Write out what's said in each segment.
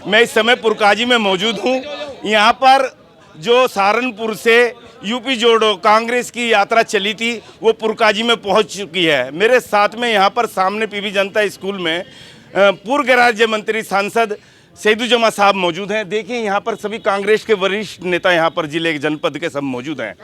मैं इस समय पुरकाजी में मौजूद हूँ। यहाँ पर जो सहारनपुर से यूपी जोड़ो कांग्रेस की यात्रा चली थी वो पुरकाजी में पहुँच चुकी है। मेरे साथ में यहाँ पर सामने पीवी जनता स्कूल में पूर्व गृह राज्य मंत्री सांसद सैदुज्जमा साहब मौजूद हैं। देखिए यहाँ पर सभी कांग्रेस के वरिष्ठ नेता यहाँ पर जिले के जनपद के सब मौजूद हैं।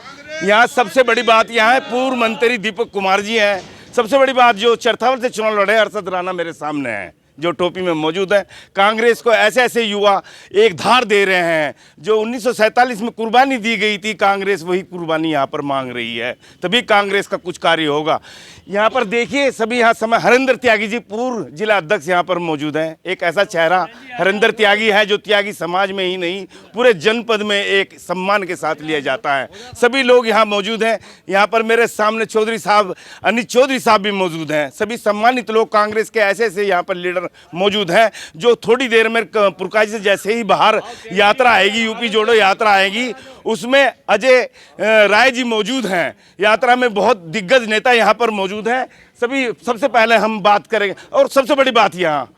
यहाँ सबसे बड़ी बात यहाँ है पूर्व मंत्री दीपक कुमार जी हैं। सबसे बड़ी बात जो चरथावल से चुनाव लड़े अरशद राणा मेरे सामने हैं जो टोपी में मौजूद है। कांग्रेस को ऐसे ऐसे युवा एक धार दे रहे हैं। जो 1947 में कुर्बानी दी गई थी कांग्रेस वही कुर्बानी यहाँ पर मांग रही है, तभी कांग्रेस का कुछ कार्य होगा। यहाँ पर देखिए सभी यहाँ समय हरिंदर त्यागी जी पूर्व जिला अध्यक्ष यहाँ पर मौजूद हैं। एक ऐसा चेहरा हरिंदर त्यागी है जो त्यागी समाज में ही नहीं पूरे जनपद में एक सम्मान के साथ लिया जाता है। सभी लोग यहाँ मौजूद हैं। यहाँ पर मेरे सामने चौधरी साहब अनिल चौधरी साहब भी मौजूद हैं। सभी सम्मानित लोग कांग्रेस के ऐसे ऐसे यहाँ पर लीडर मौजूद हैं जो थोड़ी देर में पुरकाजी से जैसे ही बाहर यात्रा आएगी, यूपी जोड़ो यात्रा आएगी, उसमें अजय राय जी मौजूद हैं। यात्रा में बहुत दिग्गज नेता यहाँ पर मौजूद हैं। सभी सबसे पहले हम बात करेंगे और सबसे बड़ी बात यहाँ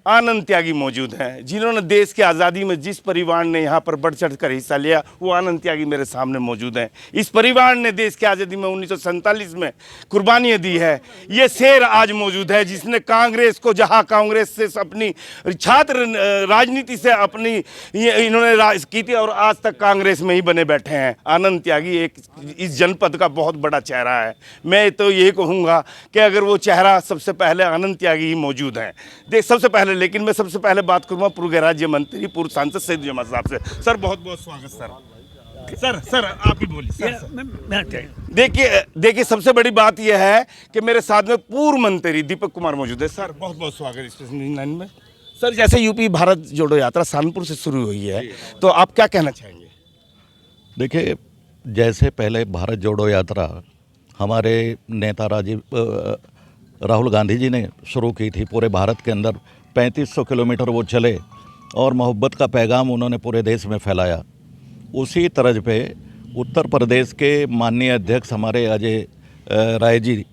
आनंद त्यागी मौजूद हैं जिन्होंने देश की आज़ादी में जिस परिवार ने यहाँ पर बढ़ चढ़ कर हिस्सा लिया वो आनंद त्यागी मेरे सामने मौजूद हैं। इस परिवार ने देश की आज़ादी में 1947 में कुर्बानियाँ दी है। ये शेर आज मौजूद है जिसने कांग्रेस को जहाँ कांग्रेस से अपनी छात्र राजनीति से अपनी इन्होंने राज की थी और आज तक कांग्रेस में ही बने बैठे हैं। आनंद त्यागी एक इस जनपद का बहुत बड़ा चेहरा है। मैं तो यही कहूँगा कि अगर वो चेहरा सबसे पहले आनंद त्यागी ही मौजूद हैं। देख सबसे पहले लेकिन मैं सबसे पहले बात करूंगा पूर्व गृह राज्य मंत्री पूर्व सांसद सैदुज्जमा साहब से। सर बहुत बहुत स्वागत सर आप ही बोलिए। देखिए सबसे बड़ी बात यह है कि मेरे साथ में पूर्व मंत्री दीपक कुमार मौजूद है। सर बहुत बहुत स्वागत स्टेशन लाइन में। सर जैसे यूपी भारत जोड़ो यात्रा सहारनपुर से शुरू हुई है तो आप क्या कहना चाहेंगे? देखिए जैसे पहले भारत जोड़ो यात्रा हमारे नेता राहुल गांधी जी ने शुरू की थी, पूरे भारत के अंदर 3500 किलोमीटर वो चले और मोहब्बत का पैगाम उन्होंने पूरे देश में फैलाया। उसी तर्ज पे उत्तर प्रदेश के माननीय अध्यक्ष हमारे अजय राय जी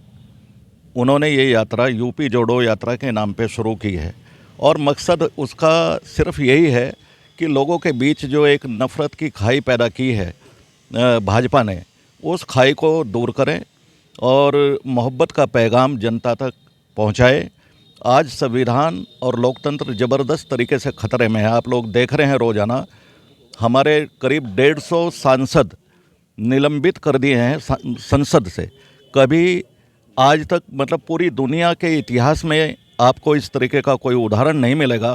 उन्होंने ये यात्रा यूपी जोड़ो यात्रा के नाम पे शुरू की है और मकसद उसका सिर्फ यही है कि लोगों के बीच जो एक नफ़रत की खाई पैदा की है भाजपा ने, उस खाई को दूर करें और मोहब्बत का पैगाम जनता तक पहुंचाए। आज संविधान और लोकतंत्र ज़बरदस्त तरीके से ख़तरे में है। आप लोग देख रहे हैं रोज़ाना हमारे करीब 150 सांसद निलंबित कर दिए हैं संसद से। कभी आज तक मतलब पूरी दुनिया के इतिहास में आपको इस तरीके का कोई उदाहरण नहीं मिलेगा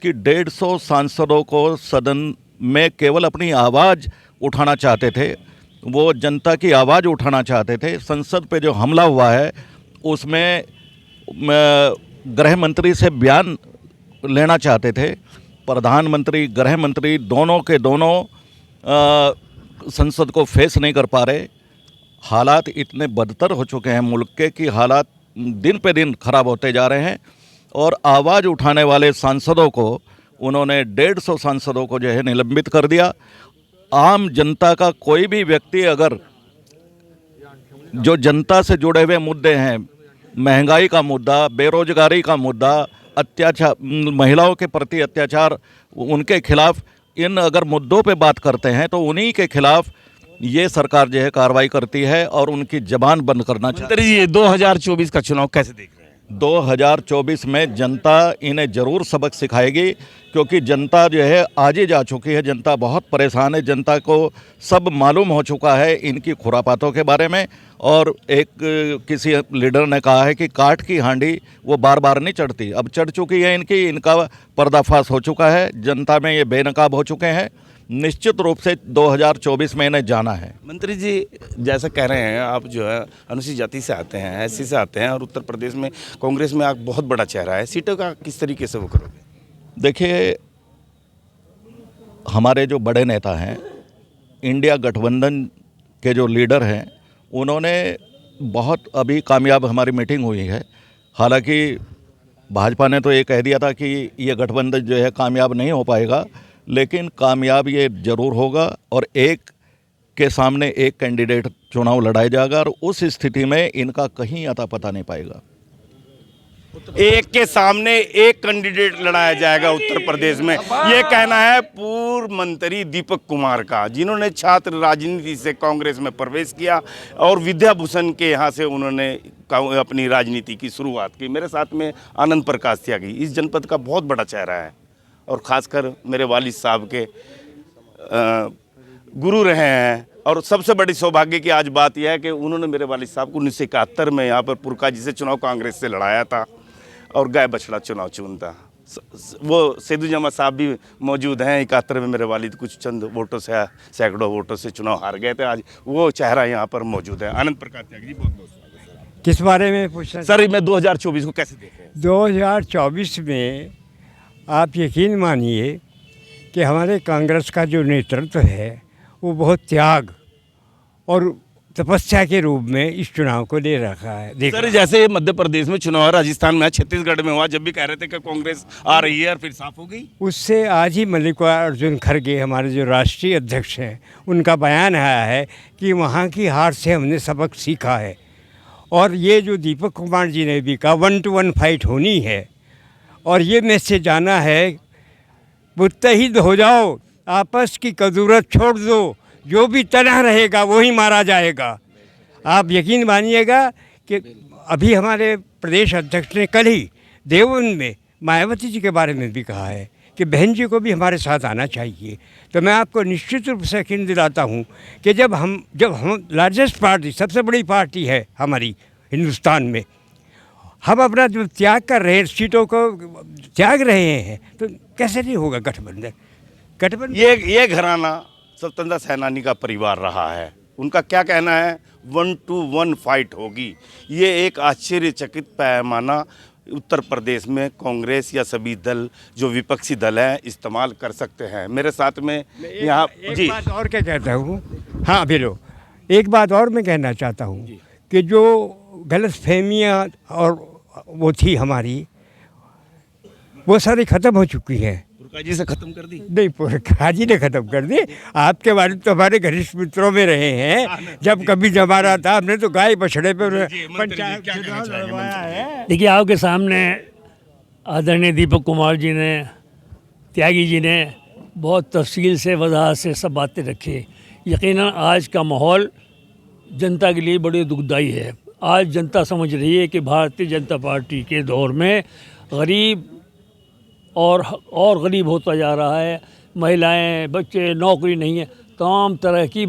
कि 150 सांसदों को सदन में केवल अपनी आवाज़ उठाना चाहते थे, वो जनता की आवाज़ उठाना चाहते थे। संसद पे जो हमला हुआ है उसमें गृह मंत्री से बयान लेना चाहते थे। प्रधानमंत्री गृह मंत्री दोनों के दोनों संसद को फेस नहीं कर पा रहे। हालात इतने बदतर हो चुके हैं मुल्क के कि हालात दिन पे दिन ख़राब होते जा रहे हैं और आवाज़ उठाने वाले सांसदों को उन्होंने 150 सांसदों को जो है निलंबित कर दिया। आम जनता का कोई भी व्यक्ति अगर जो जनता से जुड़े हुए मुद्दे हैं, महंगाई का मुद्दा, बेरोजगारी का मुद्दा, अत्याचार, महिलाओं के प्रति अत्याचार, उनके खिलाफ इन अगर मुद्दों पे बात करते हैं तो उन्हीं के खिलाफ ये सरकार जो है कार्रवाई करती है और उनकी जबान बंद करना चाहिए। ये 2024 का चुनाव कैसे देख रहे हैं? 2024 में जनता इन्हें ज़रूर सबक सिखाएगी क्योंकि जनता जो है आज ही जा चुकी है। जनता बहुत परेशान है। जनता को सब मालूम हो चुका है इनकी खुरापातों के बारे में। और एक किसी लीडर ने कहा है कि काठ की हांडी वो बार बार नहीं चढ़ती, अब चढ़ चुकी है इनका पर्दाफाश हो चुका है। जनता में ये बेनकाब हो चुके हैं। निश्चित रूप से 2024 में इन्हें जाना है। मंत्री जी जैसा कह रहे हैं आप जो है अनुसूचित जाति से आते हैं, एससी से आते हैं और उत्तर प्रदेश में कांग्रेस में आप बहुत बड़ा चेहरा है, सीटों का किस तरीके से वो करोगे? देखिए हमारे जो बड़े नेता हैं, इंडिया गठबंधन के जो लीडर हैं, उन्होंने बहुत अभी कामयाब हमारी मीटिंग हुई है। हालांकि भाजपा ने तो ये कह दिया था कि ये गठबंधन जो है कामयाब नहीं हो पाएगा, लेकिन कामयाब ये ज़रूर होगा और एक के सामने एक कैंडिडेट चुनाव लड़ाया जाएगा और उस स्थिति में इनका कहीं अता पता नहीं पाएगा। एक के सामने एक कैंडिडेट लड़ाया जाएगा उत्तर प्रदेश में, ये कहना है पूर्व मंत्री दीपक कुमार का, जिन्होंने छात्र राजनीति से कांग्रेस में प्रवेश किया और विद्याभूषण के यहाँ से उन्होंने अपनी राजनीति की शुरुआत की। मेरे साथ में आनंद प्रकाश त्यागी इस जनपद का बहुत बड़ा चेहरा है और ख़ासकर मेरे वालिद साहब के गुरु रहे हैं। और सबसे बड़ी सौभाग्य की आज बात यह है कि उन्होंने मेरे वालिद साहब को 1971 में यहाँ पर पुरकाजी से चुनाव कांग्रेस से लड़ाया था और गाय बछड़ा चुनाव चुनता। वो सेदू जमा साहब भी मौजूद हैं। 71 में मेरे वालिद कुछ चंद वोटों से, सैकड़ों वोटों से चुनाव हार गए थे। आज वो चेहरा यहाँ पर मौजूद है। आनंद प्रकाश त्यागी जी, बहुत बहुत स्वागत। किस बारे में पूछना सर, मैं 2024 को कैसे देख रहे हैं? 2024 में आप यकीन मानिए कि हमारे कांग्रेस का जो नेतृत्व है वो बहुत त्याग और तपस्या के रूप में इस चुनाव को ले रखा है। सर, जैसे मध्य प्रदेश में चुनाव, राजस्थान में, छत्तीसगढ़ में हुआ, जब भी कह रहे थे कि कांग्रेस आ रही है और फिर साफ हो गई। उससे आज ही मल्लिकार्जुन खड़गे हमारे जो राष्ट्रीय अध्यक्ष हैं, उनका बयान आया है कि वहाँ की हार से हमने सबक सीखा है। और ये जो दीपक कुमार जी ने भी कहा 1 to 1 फाइट होनी है और ये मैसेज जाना है, मुत्तहिद हो जाओ, आपस की कदूरत छोड़ दो, जो भी तनहा रहेगा वही मारा जाएगा। आप यकीन मानिएगा कि अभी हमारे प्रदेश अध्यक्ष ने कल ही देवबंद में मायावती जी के बारे में भी कहा है कि बहन जी को भी हमारे साथ आना चाहिए। तो मैं आपको निश्चित रूप से यकीन दिलाता हूँ कि जब हम लार्जेस्ट पार्टी, सबसे बड़ी पार्टी है हमारी हिंदुस्तान में, हम अपना जो त्याग कर रहे हैं, सीटों को त्याग रहे हैं, तो कैसे नहीं होगा गठबंधन। ये घराना स्वतंत्रता सेनानी का परिवार रहा है। उनका क्या कहना है, 1 to 1 फाइट होगी। ये एक आश्चर्यचकित पैमाना उत्तर प्रदेश में कांग्रेस या सभी दल जो विपक्षी दल हैं इस्तेमाल कर सकते हैं। मेरे साथ में यहाँ एक बात और क्या कहता हूँ, हाँ बिलो, एक बात और मैं कहना चाहता हूँ कि जो गलतफहमियाँ और वो थी हमारी, वो सारी ख़त्म हो चुकी हैं। पुरकाजी से ख़त्म कर दी? नहीं, पुरकाजी ने ख़त्म कर दी। आपके बारे में तो हमारे घनिष्ठ मित्रों में रहे हैं। जब कभी जमाना था हमने तो गाय बछड़े पे पंचायत चुनाव लड़वाया है। देखिए, आपके सामने आदरणीय दीपक कुमार जी ने, त्यागी जी ने बहुत तफसील से, वजाहत से सब बातें रखी। यकीनन आज का माहौल जनता के लिए बड़ी दुखदाई है। आज जनता समझ रही है कि भारतीय जनता पार्टी के दौर में गरीब और गरीब होता जा रहा है। महिलाएं, बच्चे, नौकरी नहीं है, तमाम तरह की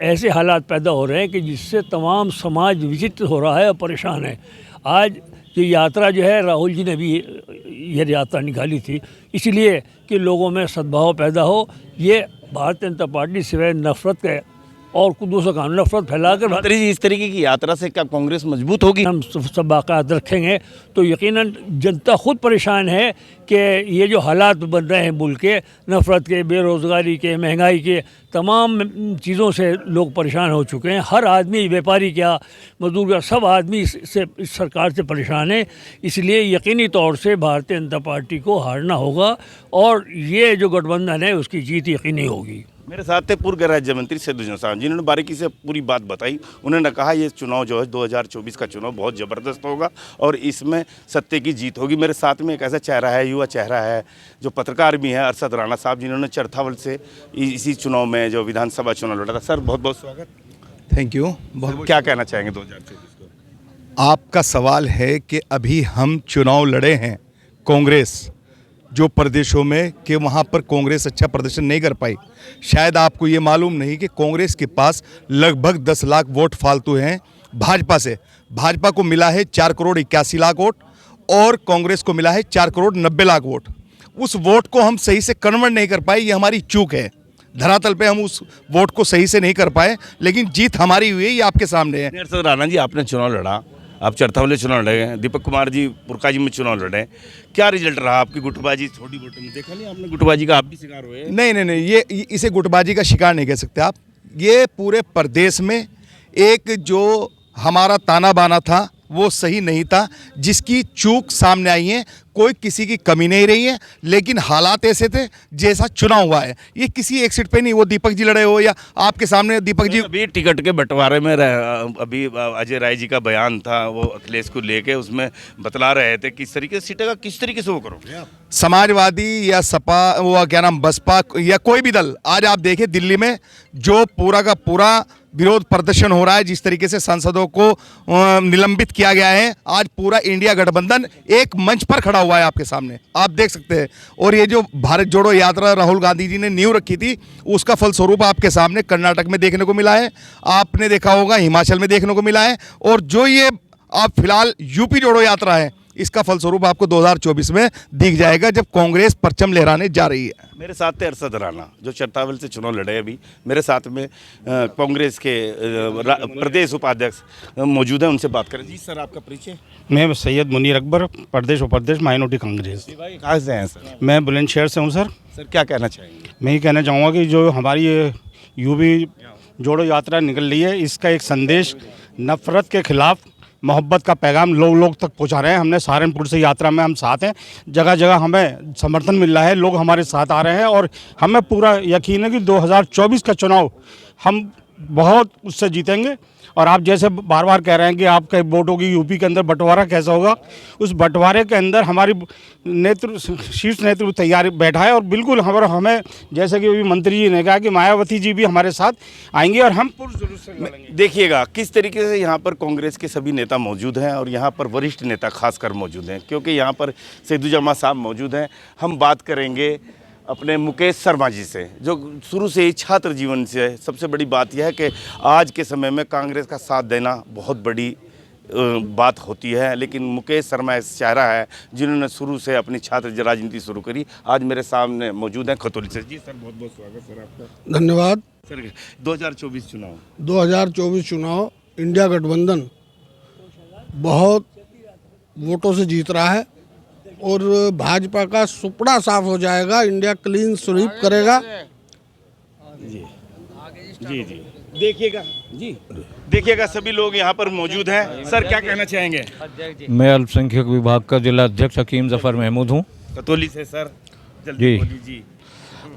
ऐसे हालात पैदा हो रहे हैं कि जिससे तमाम समाज विचित्र हो रहा है और परेशान है। आज जो यात्रा जो है, राहुल जी ने भी यह यात्रा निकाली थी इसलिए कि लोगों में सद्भाव पैदा हो। ये भारतीय जनता पार्टी सिवाय नफरत के और कुछ दूसरा काम, नफरत फैलाकर मंत्री जी, इस तरीके की यात्रा से क्या कांग्रेस मजबूत होगी? हम सब बाकायदा रखेंगे तो यकीनन जनता खुद परेशान है कि ये जो हालात बन रहे हैं मुल्क के, नफ़रत के, बेरोज़गारी के, महंगाई के, तमाम चीज़ों से लोग परेशान हो चुके हैं। हर आदमी, व्यापारी क्या, मजदूर क्या, सब आदमी इस सरकार से परेशान है। इसलिए यकीनी तौर से भारतीय जनता पार्टी को हारना होगा और ये जो गठबंधन है उसकी जीत यकीनी होगी। मेरे साथ थे पूर्व गृह राज्य मंत्री सेदू जमा साहब, जिन्होंने बारीकी से पूरी बात बताई। उन्होंने कहा ये चुनाव जो है 2024 का चुनाव बहुत ज़बरदस्त होगा और इसमें सत्य की जीत होगी। मेरे साथ में एक ऐसा चेहरा है, युवा चेहरा है, जो पत्रकार भी हैं, अरशद राणा साहब, जिन्होंने चरथावल से इसी चुनाव में जो विधानसभा चुनाव लड़ा था। सर, बहुत बहुत स्वागत। Thank you. क्या कहना चाहेंगे 2024 को? आपका सवाल है कि अभी हम चुनाव लड़े हैं कांग्रेस जो प्रदेशों में, कि वहाँ पर कांग्रेस अच्छा प्रदर्शन नहीं कर पाई। शायद आपको ये मालूम नहीं कि कांग्रेस के पास लगभग 10 लाख वोट फालतू हैं भाजपा से। भाजपा को मिला है 4 करोड़ 81 लाख वोट और कांग्रेस को मिला है 4 करोड़ 90 लाख वोट। उस वोट को हम सही से कन्वर्ट नहीं कर पाए, ये हमारी चूक है। धरातल पे हम उस वोट को सही से नहीं कर पाए, लेकिन जीत हमारी हुई है, ये आपके सामने है। अरशद राणा जी, आपने चुनाव लड़ा, आप चरथावले चुनाव लड़े हैं, दीपक कुमार जी पुरकाजी में चुनाव लड़े, क्या रिजल्ट रहा आपकी? गुटबाजी, छोटी वोटों में देखा नहीं आपने? गुटबाजी का आप भी शिकार हुए? नहीं, ये इसे गुटबाजी का शिकार नहीं कह सकते आप। ये पूरे प्रदेश में एक जो हमारा ताना बाना था वो सही नहीं था, जिसकी चूक सामने आई है। कोई किसी की कमी नहीं रही है, लेकिन हालात ऐसे थे जैसा चुनाव हुआ है। ये किसी एक सीट पे नहीं, वो दीपक जी लड़े हो या आपके सामने दीपक जी। अभी टिकट के बंटवारे में अभी अजय राय जी का बयान था, वो अखिलेश को लेके उसमें बतला रहे थे किस तरीके से सीटें का किस तरीके से वो करोगे आप। समाजवादी या सपा, वो क्या नाम, बसपा या कोई भी दल, आज आप देखिए दिल्ली में जो पूरा का पूरा विरोध प्रदर्शन हो रहा है, जिस तरीके से सांसदों को निलंबित किया गया है, आज पूरा इंडिया गठबंधन एक मंच पर खड़ा हुआ है आपके सामने, आप देख सकते हैं। और ये जो भारत जोड़ो यात्रा राहुल गांधी जी ने नींव रखी थी, उसका फलस्वरूप आपके सामने कर्नाटक में देखने को मिला है, आपने देखा होगा हिमाचल में देखने को मिला है, और जो ये आप फिलहाल यूपी जोड़ो यात्रा है, इसका फलस्वरूप आपको 2024 में दिख जाएगा, जब कांग्रेस परचम लहराने जा रही है। मेरे साथ थे अरशद राणा, जो चरतावल से चुनाव लड़े अभी। मेरे साथ में कांग्रेस के प्रदेश उपाध्यक्ष मौजूद हैं, उनसे बात करें। जी सर, आपका परिचय। मैं सैयद मुनीर अकबर, प्रदेश उपाध्यक्ष माइनॉरिटी कांग्रेस। कहाँ से हैं सर? मैं बुलंदशहर से हूँ सर। सर क्या कहना चाहेंगे? मैं ये कहना चाहूँगा कि जो हमारी ये यूपी जोड़ो यात्रा निकल रही है, इसका एक संदेश नफ़रत के खिलाफ मोहब्बत का पैगाम लोग तक पहुंचा रहे हैं। हमने सहारनपुर से यात्रा में हम साथ हैं, जगह जगह हमें समर्थन मिल रहा है, लोग हमारे साथ आ रहे हैं, और हमें पूरा यकीन है कि 2024 का चुनाव हम बहुत उससे जीतेंगे। और आप जैसे बार बार कह रहे हैं कि आपके वोटों की यूपी के अंदर बंटवारा कैसा होगा, उस बंटवारे के अंदर हमारी शीर्ष नेतृत्व तैयार बैठा है, और बिल्कुल हमें जैसे कि अभी मंत्री जी ने कहा कि मायावती जी भी हमारे साथ आएंगे, और हम पुरजोश से लड़ेंगे। देखिएगा किस तरीके से यहाँ पर कांग्रेस के सभी नेता मौजूद हैं, और यहाँ पर वरिष्ठ नेता खासकर मौजूद हैं, क्योंकि यहाँ पर सैदुज्जमा साहब मौजूद हैं। हम बात करेंगे अपने मुकेश शर्मा जी से, जो शुरू से ही छात्र जीवन से है। सबसे बड़ी बात यह है कि आज के समय में कांग्रेस का साथ देना बहुत बड़ी बात होती है, लेकिन मुकेश शर्मा ऐसा चेहरा है जिन्होंने शुरू से अपनी छात्र राजनीति शुरू करी। आज मेरे सामने मौजूद हैं खतौली से। जी सर, बहुत बहुत स्वागत सर आपका। धन्यवाद। सर 2024 चुनाव 2024 चुनाव इंडिया गठबंधन बहुत वोटों से जीत रहा है, और भाजपा का सुपड़ा साफ हो जाएगा, इंडिया क्लीन स्वीप करेगा। जी जी जी, देखिएगा जी, देखिएगा सभी लोग यहाँ पर मौजूद हैं। सर क्या कहना चाहेंगे? मैं अल्पसंख्यक विभाग का जिला अध्यक्ष हकीम जफर महमूद हूँ, कतौली से। सर जल्दी बोलिए जी।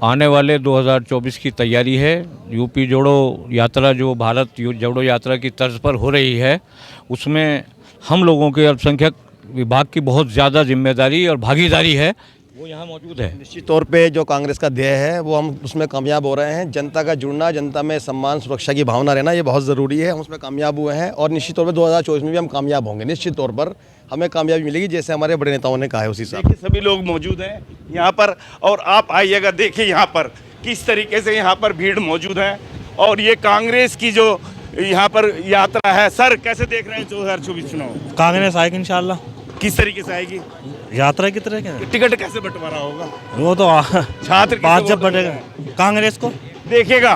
आने वाले 2024 की तैयारी है। यूपी जोड़ो यात्रा जो भारत जोड़ो यात्रा की तर्ज पर हो रही है, उसमें हम लोगों के अल्पसंख्यक विभाग की बहुत ज़्यादा जिम्मेदारी और भागीदारी है, वो यहाँ मौजूद है। निश्चित तौर पे जो कांग्रेस का ध्येय है वो हम उसमें कामयाब हो रहे हैं। जनता का जुड़ना, जनता में सम्मान सुरक्षा की भावना रहना, ये बहुत ज़रूरी है। हम उसमें कामयाब हुए हैं, और निश्चित तौर पे 2024 में भी हम कामयाब होंगे। निश्चित तौर पर हमें कामयाबी मिलेगी, जैसे हमारे बड़े नेताओं ने कहा है उसी हिसाब से। सभी लोग मौजूद हैं यहाँ पर, और आप आइएगा, देखिए यहाँ पर किस तरीके से यहाँ पर भीड़ मौजूद है, और ये कांग्रेस की जो यहाँ पर यात्रा है। सर कैसे देख रहे हैं 2024 चुनाव? कांग्रेस आएगी इंशाल्लाह। किस तरीके से आएगी? यात्रा की तरह क्या? टिकट कैसे बंटवारा होगा? वो तो छात्र बात जब बढ़ेगा कांग्रेस को। देखिएगा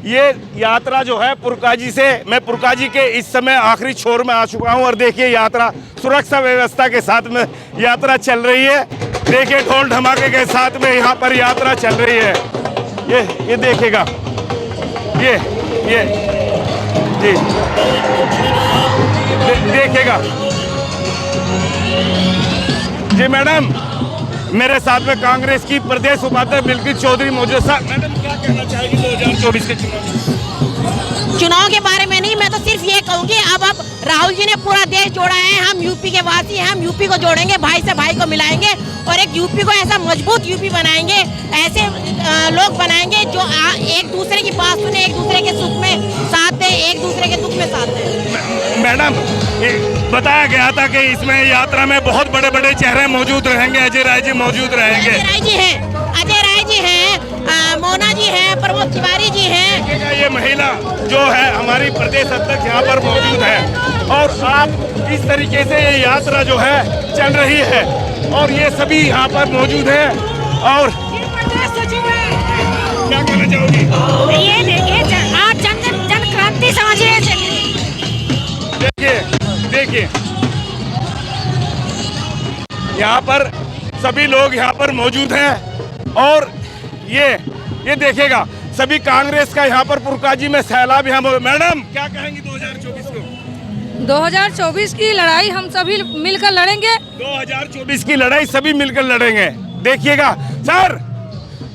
ये यात्रा जो है पुरकाजी से, मैं पुरकाजी के इस समय आखिरी छोर में आ चुका हूं, और देखिए यात्रा सुरक्षा व्यवस्था के साथ में यात्रा चल रही है। देखिए ढोल धमाके के साथ में यहाँ पर यात्रा चल रही है। ये देखिएगा, ये जी देखिएगा जी। मैडम मेरे साथ में कांग्रेस की प्रदेश उपाध्यक्ष बिल्किस चौधरी मौजूद। सर मैडम क्या कहना चाहेगी 2024 के चुनाव के बारे में? नहीं, मैं तो सिर्फ ये कहूँगी, अब राहुल जी ने पूरा देश जोड़ा है, हम यूपी के वासी हैं, हम यूपी को जोड़ेंगे, भाई से भाई को मिलाएंगे, और एक यूपी को ऐसा मजबूत यूपी बनाएंगे, ऐसे लोग बनाएंगे जो एक दूसरे की बात सुने, एक दूसरे के सुख में साथ दे, एक दूसरे के दुख में साथ दे। मैडम बताया गया था कि इसमें यात्रा में बहुत बड़े बड़े चेहरे मौजूद रहेंगे। अजय राय जी मौजूद रहेंगे। अजय राय जी हैं, मोना जी हैं, प्रमोद तिवारी जी हैं। ये महिला जो है हमारी प्रदेश अध्यक्ष यहाँ पर मौजूद है, और आप इस तरीके से ये यात्रा जो है चल रही है, और ये सभी यहाँ पर मौजूद है। और क्या कहना चाहोगी? ये देखिए, आज जन क्रांति समझिए। देखिए यहाँ पर सभी लोग यहाँ पर मौजूद हैं, और ये देखिएगा सभी कांग्रेस का यहाँ पर पुरकाजी में सैलाब यहाँ। मैडम क्या कहेंगी 2024 को? 2024 की लड़ाई हम सभी मिलकर लड़ेंगे। 2024 की लड़ाई सभी मिलकर लड़ेंगे। देखिएगा सर,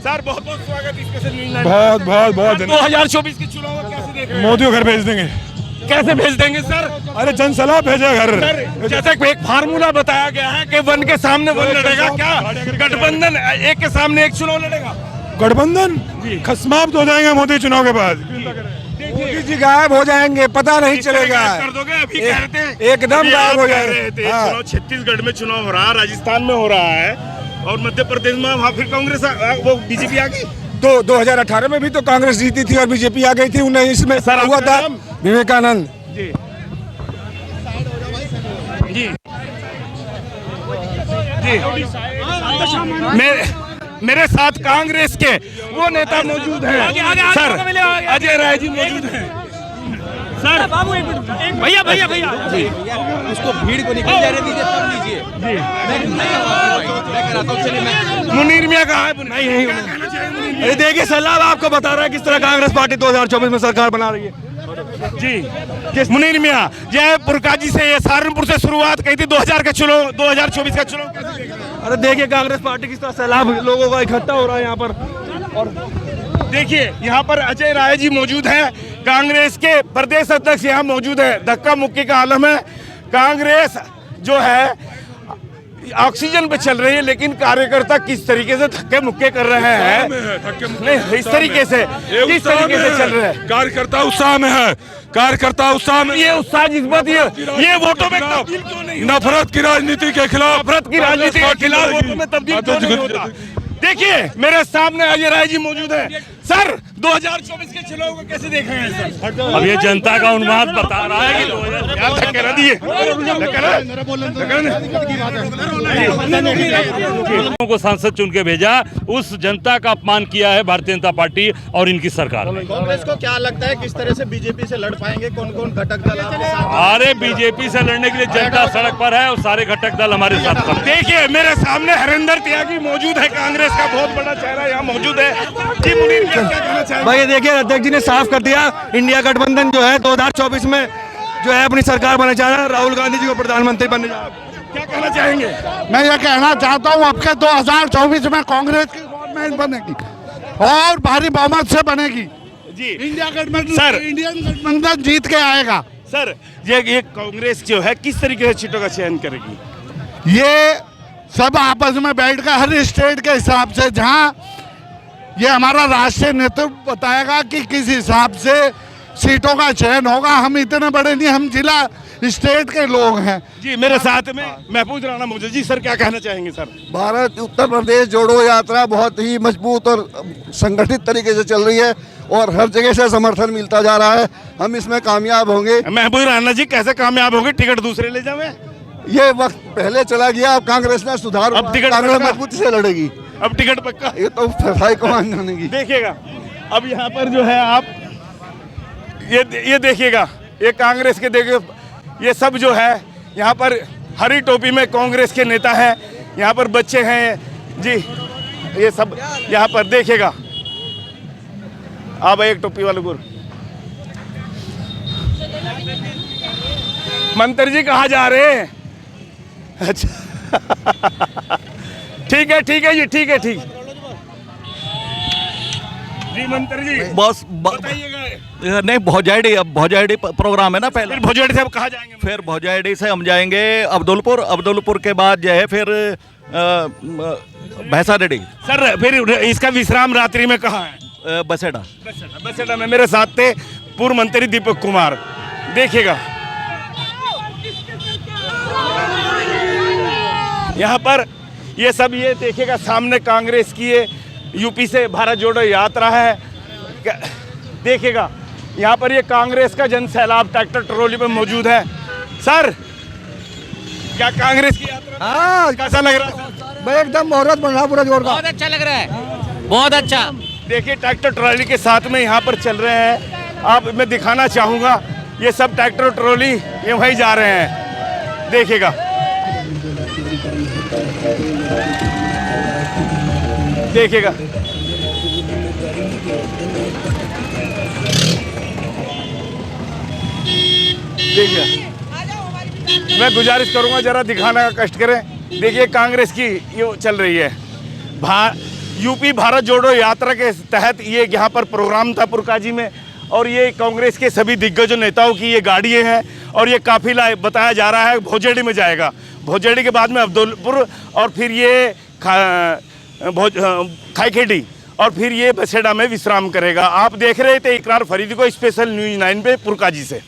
सर बहुत बहुत स्वागत स्पेशल न्यूज़ 9। बहुत बहुत बहुत 2024 के चुनाव को कैसे देख रहे हैं? मोदी को घर भेज देंगे। कैसे भेज देंगे सर? अरे जनसलाह भेजे घर। सर जैसे कि एक फार्मूला बताया गया है कि वन के सामने वन लड़ेगा, क्या गठबंधन एक के सामने एक चुनाव लड़ेगा? गठबंधन खस्माप्त हो जाएंगे मोदी चुनाव के बाद। मोदी जी गायब हो जाएंगे, पता नहीं चलेगा। कर दोगे अभी कह रहे थे एकदम गायब हो रहे जाएंगे। थे। चुनाव छत्तीसगढ़ में चुनाव हो रहा है, राजस्थान में हो रहा है और मध्य प्रदेश में वहाँ फिर कांग्रेस वो बीजेपी आ गई। तो 2018 में भी तो कांग्रेस जीती थी और बीजेपी आ गई थी। 19 में सर, हुआ आपका था नाम? विवेकानंद जी जी जी मेरे साथ कांग्रेस के वो नेता मौजूद हैं। सर अजय राय जी मौजूद हैं। सर भैया भैया भैया उसको भीड़ को निकल जाने दीजिए, तब लीजिए। मुनीर मियां कहाँ है? नहीं अरे देखिए सलाह आपको बता रहा है किस तरह कांग्रेस पार्टी 2024 में सरकार बना रही है। जी मुनीर मियां, जय पुरकाजी से ये सहारनपुर से शुरुआत कही थी 2024 का चुनाव कैसे देख रहे हैं? अरे देखिए कांग्रेस पार्टी किस तरह सैलाब लोगों का इकट्ठा हो रहा है यहाँ पर। और देखिए यहाँ पर अजय राय जी मौजूद हैं, कांग्रेस के प्रदेश अध्यक्ष यहाँ मौजूद है। धक्का मुक्की का आलम है। कांग्रेस जो है ऑक्सीजन पे चल रही है, लेकिन कार्यकर्ता किस तरीके से धक्के मुक्के कर रहे हैं, नहीं इस तरीके से किस तरीके से चल रहे हैं? कार्यकर्ता उत्साह में है, कार्यकर्ता उत्साह में। ये उत्साह जिसपत ये वोटों में तब्दील क्यों नहीं? नफरत की राजनीति के खिलाफ, नफरत की राजनीति के खिलाफ वोटों में तब्दील क्यों नहीं होता? देखिए मेरे सामने अजय राय जी मौजूद है। सर 2024 के चुनाव को कैसे देख रहे हैं सर? अब ये जनता का उन्माद बता रहा है कि यार धक्के ना दिए। लोगों को सांसद चुन के भेजा, उस जनता का अपमान किया है भारतीय जनता पार्टी और इनकी सरकार ने। कांग्रेस को क्या लगता है किस तरह से बीजेपी से लड़ पाएंगे? कौन कौन घटक दल आपके साथ? अरे बीजेपी से लड़ने के लिए जनता सड़क पर है और सारे घटक दल हमारे साथ खड़े हैं। देखिए मेरे सामने हरिंदर त्यागी मौजूद है, कांग्रेस का बहुत बड़ा चेहरा यहाँ मौजूद है। जी मुनीर क्या कहना चाहेंगे? भाई देखिए अध्यक्ष जी ने साफ कर दिया, इंडिया गठबंधन जो है 2024 में जो है अपनी सरकार बनने जा रहा है, राहुल गांधी जी को प्रधानमंत्री बनने जा रहा है। क्या कहना चाहेंगे? मैं ये कहना चाहता हूँ आपके 2024 में कांग्रेस की गवर्नमेंट बनेगी और भारी बहुमत से बनेगी। जी इंडिया गठबंधन, सर इंडियन गठबंधन जीत के आएगा। सर ये कांग्रेस जो है किस तरीके से सीटों का चयन करेगी? ये सब आपस में बैठकर हर स्टेट के हिसाब से, जहाँ ये हमारा राष्ट्रीय नेतृत्व बताएगा कि किस हिसाब से सीटों का चयन होगा। हम इतने बड़े नहीं, हम जिला स्टेट के लोग हैं। जी मेरे साथ में महफूज राणा मौजूद। जी सर क्या कहना चाहेंगे सर? भारत उत्तर प्रदेश जोड़ो यात्रा बहुत ही मजबूत और संगठित तरीके से चल रही है और हर जगह से समर्थन मिलता जा रहा है। हम इसमें कामयाब होंगे। महफूज राणा जी कैसे कामयाब होंगे? टिकट दूसरे ले जावे? ये वक्त पहले चला गया, अब कांग्रेस ने सुधार, अब टिकट कांग्रेस पक्का? मजबूती से लड़ेगी। अब टिकट पक्का? ये तो हाईकमान जानेगी। देखिएगा अब यहाँ पर जो है आप ये देखिएगा, ये कांग्रेस के देखिए ये सब जो है यहाँ पर हरी टोपी में कांग्रेस के नेता हैं, यहाँ पर बच्चे हैं जी, ये सब यहाँ पर देखिएगा। आप एक टोपी वाले गुरु मंत्री जी कहाँ जा रहे हैं? अच्छा ठीक है जी, ठीक है ठीक जी मंत्री जी। बस बताइएगा। नहीं भौजाइडी, अब भौजाइडी प्रोग्राम है ना पहले। फिर भोजड़ी से अब कहाँ जाएंगे? फिर भौजाइडी से हम जाएंगे अब्दुलपुर के बाद जो है फिर भैंसाडेडी। सर फिर इसका विश्राम रात्रि में कहाँ है? बसेडा। बसेडा में मेरे साथ थे पूर्व मंत्री दीपक कुमार। देखिएगा यहाँ पर ये सब, ये देखिएगा सामने कांग्रेस की ये यूपी से भारत जोड़ो यात्रा है। देखिएगा यहाँ पर ये कांग्रेस का जन सैलाब ट्रैक्टर ट्रॉली पे मौजूद है। सर क्या कांग्रेस की यात्रा? हाँ कैसा लग रहा है? एकदम मुहूर्त बन रहा पूरा जोर का। बहुत अच्छा लग रहा है, बहुत अच्छा। देखिए ट्रैक्टर ट्रॉली के साथ में यहाँ पर चल रहे हैं। आप मैं दिखाना चाहूँगा, ये सब ट्रैक्टर ट्रॉली ये वहीं जा रहे हैं। देखिएगा देखिएगा देखिए मैं गुजारिश करूंगा जरा दिखाने का कष्ट करें। देखिए कांग्रेस की ये चल रही है यूपी भारत जोड़ो यात्रा के तहत ये यहाँ पर प्रोग्राम था पुरकाजी में, और ये कांग्रेस के सभी दिग्गज नेताओं की ये गाड़ियाँ हैं और ये काफिला बताया जा रहा है भोजेड़ी में जाएगा। भोजेड़ी के बाद में अब्दुलपुर और फिर ये खाईखेड़ी और फिर ये बसेड़ा में विश्राम करेगा। आप देख रहे थे इकरार फरीदी को, स्पेशल न्यूज़ 9 पे पुरकाजी से।